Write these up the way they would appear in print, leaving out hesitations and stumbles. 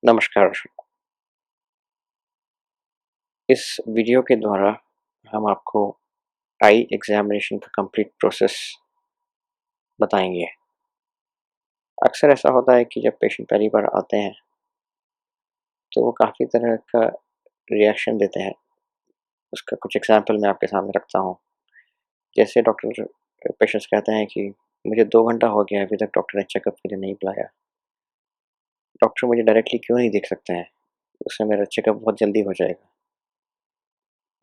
नमस्कार। इस वीडियो के द्वारा हम आपको आई एग्ज़ामिनेशन का कंप्लीट प्रोसेस बताएँगे। अक्सर ऐसा होता है कि जब पेशेंट पहली बार आते हैं, तो वो काफ़ी तरह का रिएक्शन देते हैं। उसका कुछ एग्ज़ाम्पल मैं आपके सामने रखता हूँ। जैसे डॉक्टर पेशेंट्स कहते हैं कि मुझे 2 घंटा हो गया है, अभी तक डॉक्टर ने चेकअप के लिए नहीं बुलाया। डॉक्टर मुझे डायरेक्टली क्यों नहीं देख सकते हैं? उससे मेरा चेकअप बहुत जल्दी हो जाएगा।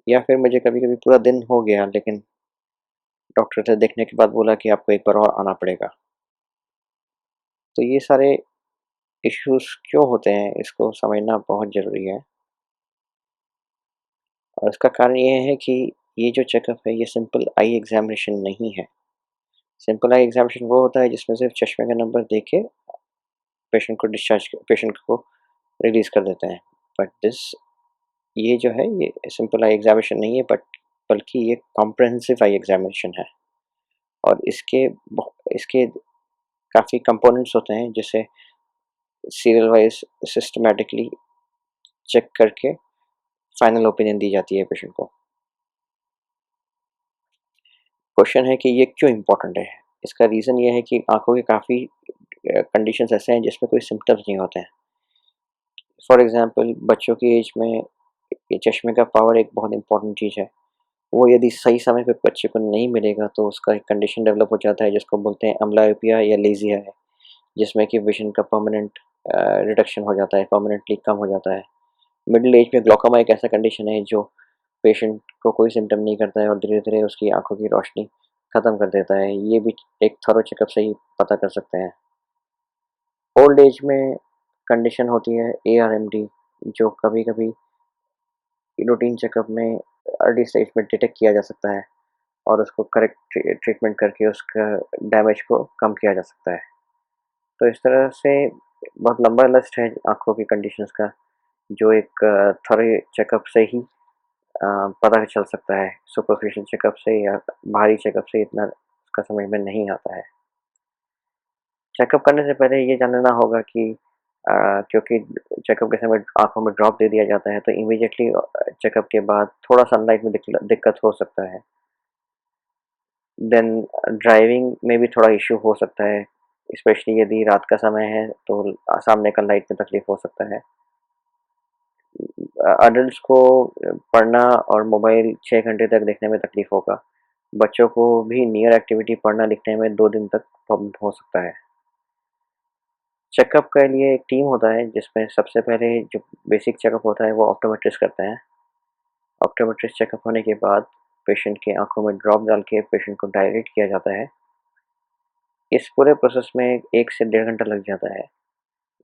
या फिर मुझे कभी-कभी पूरा दिन हो गया, लेकिन डॉक्टर ने देखने के बाद बोला कि आपको एक बार और आना पड़ेगा। तो ये सारे इश्यूज़ क्यों होते हैं, इसको समझना बहुत ज़रूरी है। और इसका कारण ये है कि ये जो चेकअप है, ये सिंपल आई एग्ज़ामिनेशन नहीं है। सिंपल आई एग्ज़ामिनेशन वो होता है जिसमें सिर्फ़ चश्मे का नंबर देख के पेशेंट को रिलीज़ कर देते हैं। बट ये जो है, ये सिंपल आई एग्ज़ामिनेशन नहीं है, बल्कि ये कॉम्प्रिहेंसिव आई एग्ज़ामिनेशन है। और इसके काफ़ी कंपोनेंट्स होते हैं, जिसे सीरियल वाइज़ सिस्टमैटिकली चेक करके फाइनल ओपिनियन दी जाती है पेशेंट को। क्वेश्चन है कि ये क्यों इम्पोर्टेंट है? इसका रीज़न ये है कि आँखों के काफ़ी कंडीशंस ऐसे हैं जिसमें कोई सिम्पटम्स नहीं होते हैं। फॉर एग्ज़ाम्पल, बच्चों की एज में ये चश्मे का पावर एक बहुत इम्पोर्टेंट चीज़ है। वो यदि सही समय पे बच्चे को नहीं मिलेगा, तो उसका एक कंडीशन डेवलप हो जाता है जिसको बोलते हैं अम्बलायोपिया या लेज़ी आई, जिसमें कि विज़न का परमानेंट रिडक्शन हो जाता है, परमानेंटली कम हो जाता है। मिडल एज में ग्लूकोमा एक ऐसा कंडीशन है जो पेशेंट को कोई सिम्पटम नहीं करता है और धीरे-धीरे उसकी आँखों की रोशनी ख़त्म कर देता है। ये भी एक थॉरो चेकअप से ही पता कर सकते हैं। ओल्ड एज में कंडीशन होती है एआरएमडी, जो कभी-कभी रूटीन चेकअप में अर्ली स्टेज में डिटेक्ट किया जा सकता है और उसको करेक्ट ट्रीटमेंट करके उसका डैमेज को कम किया जा सकता है। तो इस तरह से बहुत लंबा लिस्ट है आँखों की कंडीशंस का, जो एक थॉरो चेकअप से ही पता चल सकता है। सुपरफिशियल चेकअप से या बाहरी चेकअप से इतना उसका समझ में नहीं आता है। चेकअप करने से पहले ये जान लेना होगा कि क्योंकि चेकअप के समय आँखों में ड्रॉप दे दिया जाता है, तो इमीडिएटली चेकअप के बाद थोड़ा सनलाइट में दिक्कत हो सकता है। देन ड्राइविंग में भी थोड़ा इश्यू हो सकता है, स्पेशली यदि रात का समय है, तो सामने का लाइट में तकलीफ हो सकता है। अडल्ट्स को पढ़ना और मोबाइल 6 घंटे तक देखने में तकलीफ होगा। बच्चों को भी नियर एक्टिविटी पढ़ना-लिखने में 2 दिन तक प्रॉब्लम हो सकता है। चेकअप के लिए एक टीम होता है जिसमें सबसे पहले जो बेसिक चेकअप होता है वो ऑप्टोमेट्रिस्ट करते हैं। ऑप्टोमेट्रिस्ट चेकअप होने के बाद पेशेंट की आँखों में ड्रॉप डाल के पेशेंट को डायलेट किया जाता है। इस पूरे प्रोसेस में 1 से डेढ़ घंटा लग जाता है।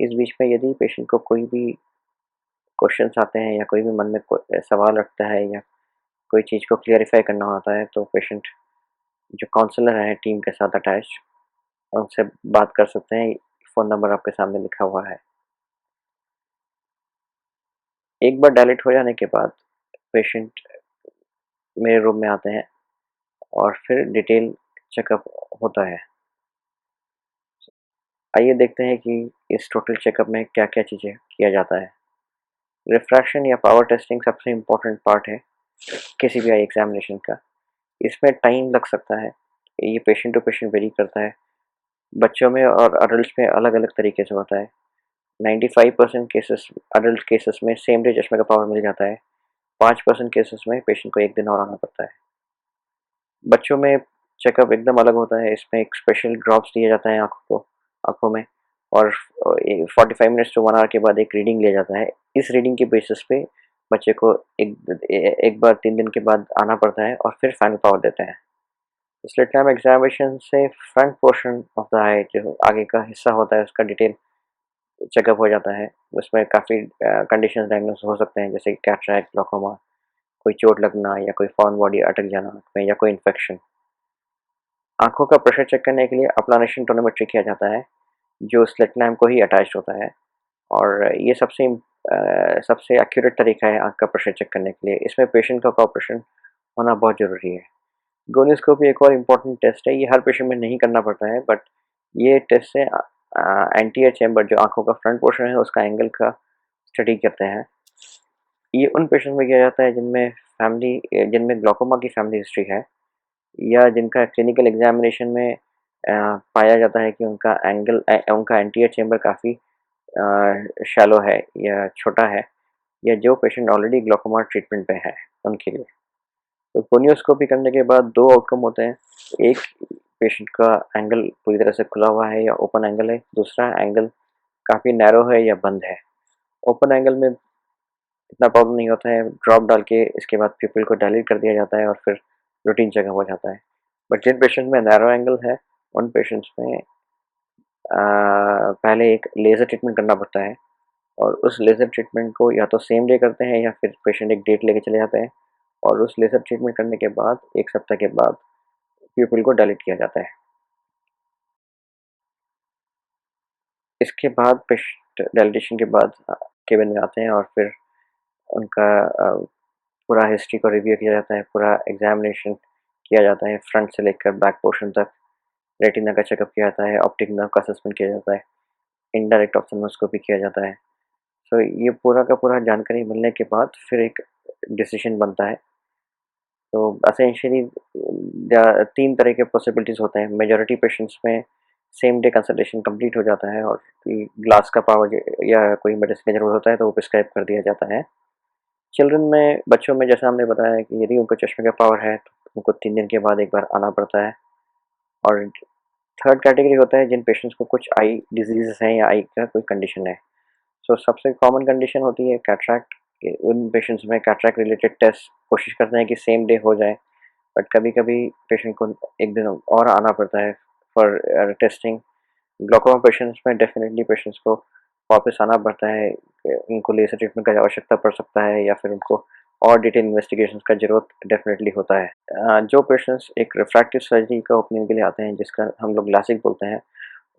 इस बीच में यदि पेशेंट को कोई भी क्वेश्चन्स आते हैं या कोई भी मन में कोई सवाल रखता है या कोई चीज़ को क्लियरिफ़ाई करना होता है, तो पेशेंट जो काउंसलर हैं टीम के साथ अटैच्ड, उनसे बात कर सकते हैं। फ़ोन नंबर आपके सामने लिखा हुआ है। एक बार डायलेट हो जाने के बाद पेशेंट मेरे रूम में आते हैं और फिर डिटेल चेकअप होता है। आइए देखते हैं कि इस टोटल चेकअप में क्या-क्या चीज़ें किया जाता है। रिफ्रैक्शन या पावर टेस्टिंग सबसे इम्पोर्टेंट पार्ट है किसी भी आई एग्ज़ामिनेशन का। इसमें टाइम लग सकता है। ये पेशेंट टू पेशेंट वेरी करता है। बच्चों में और अडल्ट्स में अलग-अलग तरीके से होता है। 95% केसेस अडल्ट केसेस में सेम डे चश्मे का पावर मिल जाता है। 5% केसेस में पेशेंट को 1 दिन और आना पड़ता है। बच्चों में चेकअप एकदम अलग होता है। इसमें एक स्पेशल ड्रॉप्स दिया जाता है आँखों में, और 45 मिनट्स टू 1 आवर के बाद एक रीडिंग लिया जाता है। इस रीडिंग के बेसिस पे बच्चे को एक बार 3 दिन के बाद आना पड़ता है और फिर फाइनल पावर देते हैं। स्लिट लैम्प एग्ज़ामिनेशन से फ्रंट पोर्शन ऑफ द आई, जो आगे का हिस्सा होता है, उसका डिटेल चेकअप हो जाता है। उसमें काफ़ी कंडीशंस डायग्नोस हो सकते हैं, जैसे कैटरैक्ट, ग्लूकोमा, कोई चोट लगना या कोई फॉरेन बॉडी अटक जाना आँख में, या कोई इन्फेक्शन। आँखों का प्रेशर चेक करने के लिए अपलानेशन टोनोमेट्री किया जाता है, जो स्लिट लैम्प को ही अटैच्ड होता है, और ये सबसे एक्यूरेट तरीका है आँख का प्रेशर चेक करने के लिए। इसमें पेशेंट का कोऑपरेशन होना बहुत ज़रूरी है। गोनियोस्कोपी एक और इम्पोर्टेंट टेस्ट है। ये हर पेशेंट में नहीं करना पड़ता है, बट ये टेस्ट से एंटीरियर चैम्बर, जो आँखों का फ्रंट पोर्शन है, उसका एंगल का स्टडी करते हैं, ये उन पेशेंट में किया जाता है जिनमें ग्लाकोमा की फैमिली हिस्ट्री है, या जिनका क्लिनिकल एग्जामिनेशन में पाया जाता है कि उनका एंटीरियर चेंबर काफ़ी शैलो है या छोटा है, या जो पेशेंट ऑलरेडी ग्लाकोमा ट्रीटमेंट पे है उनके लिए। तो कोनियोस्कोपी करने के बाद दो आउटकम होते हैं। एक, पेशेंट का एंगल पूरी तरह से खुला हुआ है या ओपन एंगल है। दूसरा, एंगल काफ़ी नैरो है या बंद है। ओपन एंगल में इतना प्रॉब्लम नहीं होता है, ड्रॉप डाल के इसके बाद प्यूपिल को डायलेट कर दिया जाता है और फिर रूटीन चेकअप हो जाता है। बट जिन पेशेंट में नैरो एंगल है, उन पेशेंट्स में पहले एक लेज़र ट्रीटमेंट करना पड़ता है, और उस लेज़र ट्रीटमेंट को या तो सेम डे करते हैं या फिर पेशेंट एक डेट लेके चले जाते हैं, और उस लेज़र ट्रीटमेंट करने के बाद 1 सप्ताह के बाद प्यूपिल को डायलेट किया जाता है। इसके बाद पेशेंट डायलिटेशन के बाद केबिन में आते हैं और फिर उनका पूरा हिस्ट्री को रिव्यू किया जाता है, पूरा एग्जामिनेशन किया जाता है, फ्रंट से लेकर बैक पोर्शन तक। रेटिना का चेकअप किया जाता है, ऑप्टिक नर्व का असेसमेंट किया जाता है, इनडायरेक्ट ऑप्थेल्मोस्कोपी किया जाता है। सो ये पूरा का पूरा जानकारी मिलने के बाद फिर एक डिसीजन बनता है। तो एसेंशियली 3 तरह के पॉसिबिलिटीज़ होते हैं। मेजॉरिटी पेशेंट्स में सेम डे कंसल्टेशन कंप्लीट हो जाता है, और ग्लास का पावर या कोई मेडिसिन की ज़रूरत होता है तो वो प्रिस्क्राइब कर दिया जाता है। चिल्ड्रन में, बच्चों में, जैसा हमने बताया कि यदि उनको चश्मे का पावर है तो उनको 3 दिन के बाद एक बार आना पड़ता है। और थर्ड कैटेगरी होता है जिन पेशेंट्स को कुछ आई डिजीज़ हैं या आई का कोई कंडीशन है। सो सबसे कॉमन कंडीशन होती है कैटरैक्ट। उन पेशेंट्स में कैटरैक्ट रिलेटेड टेस्ट कोशिश करते हैं कि सेम डे हो जाए, बट कभी-कभी पेशेंट को 1 दिन और आना पड़ता है फॉर टेस्टिंग। ग्लाकोमा पेशेंट्स में डेफिनेटली पेशेंट्स को वापस आना पड़ता है, उनको लेज़र ट्रीटमेंट का आवश्यकता पड़ सकता है, या फिर उनको और डिटेल इन्वेस्टिगेशंस का ज़रूरत डेफिनेटली होता है। जो पेशेंट्स एक रिफ्रैक्टिव सर्जरी का ओपिनियन के लिए आते हैं, जिसका हम लोग लासिक बोलते हैं,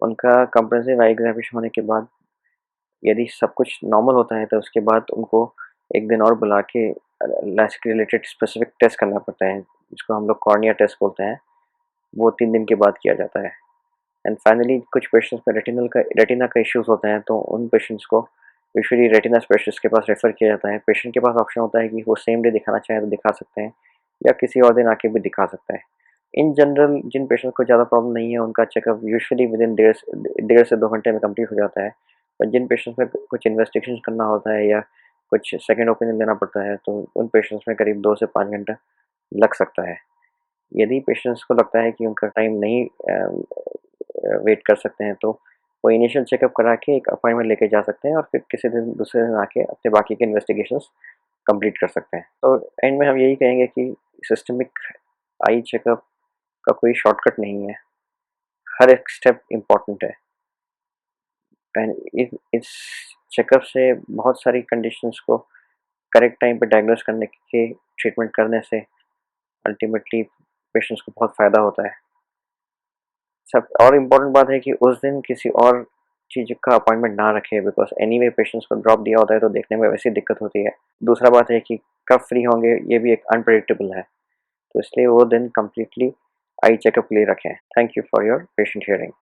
उनका कम्प्रेहेंसिव आई एग्ज़ामिनेशन होने के बाद यदि सब कुछ नॉर्मल होता है तो उसके बाद उनको 1 दिन और बुला के लासिक रिलेटेड स्पेसिफिक टेस्ट करना पड़ता है, जिसको हम लोग कॉर्निया टेस्ट बोलते हैं। वो 3 दिन के बाद किया जाता है। एंड फाइनली कुछ पेशेंट्स में रेटिना का इश्यूज़ होते हैं, तो उन पेशेंट्स को यूजुअली रेटिना स्पेशलिस्ट के पास रेफ़र किया जाता है। पेशेंट के पास ऑप्शन होता है कि वो सेम डे दिखाना चाहे तो दिखा सकते हैं, या किसी और दिन आके भी दिखा सकते हैं। इन जनरल जिन पेशेंट्स को ज़्यादा प्रॉब्लम नहीं है, उनका चेकअप यूजुअली विदिन डेढ़ से 2 घंटे में कंप्लीट हो जाता है। और जिन पेशेंट्स में कुछ इन्वेस्टिगेशन करना होता है या कुछ सेकंड ओपिनियन लेना पड़ता है, तो उन पेशेंट्स में करीब 2 से 5 घंटा लग सकता है। यदि पेशेंट्स को लगता है कि उनका टाइम नहीं वेट कर सकते हैं, तो वो इनिशियल चेकअप करा के एक अपॉइंटमेंट लेके जा सकते हैं, और फिर किसी दिन दूसरे दिन आके अपने बाकी के इन्वेस्टिगेशंस कंप्लीट कर सकते हैं। तो एंड में हम यही कहेंगे कि सिस्टमिक आई चेकअप का कोई शॉर्टकट नहीं है, हर एक स्टेप इम्पॉर्टेंट है। एंड इस चेकअप से बहुत सारी कंडीशंस को करेक्ट टाइम पे डायग्नोस करने के ट्रीटमेंट करने से अल्टीमेटली पेशेंट्स को बहुत फ़ायदा होता है। सब और इम्पोर्टेंट बात है कि उस दिन किसी और चीज़ का अपॉइंटमेंट ना रखें, बिकॉज़ एनीवे पेशेंट्स को ड्रॉप दिया होता है तो देखने में वैसे ही दिक्कत होती है। दूसरा बात है कि कब फ्री होंगे ये भी एक अनप्रेडिक्टेबल है, तो इसलिए वो दिन कंप्लीटली आई चेकअप के लिए रखें। Thank you for your patient hearing.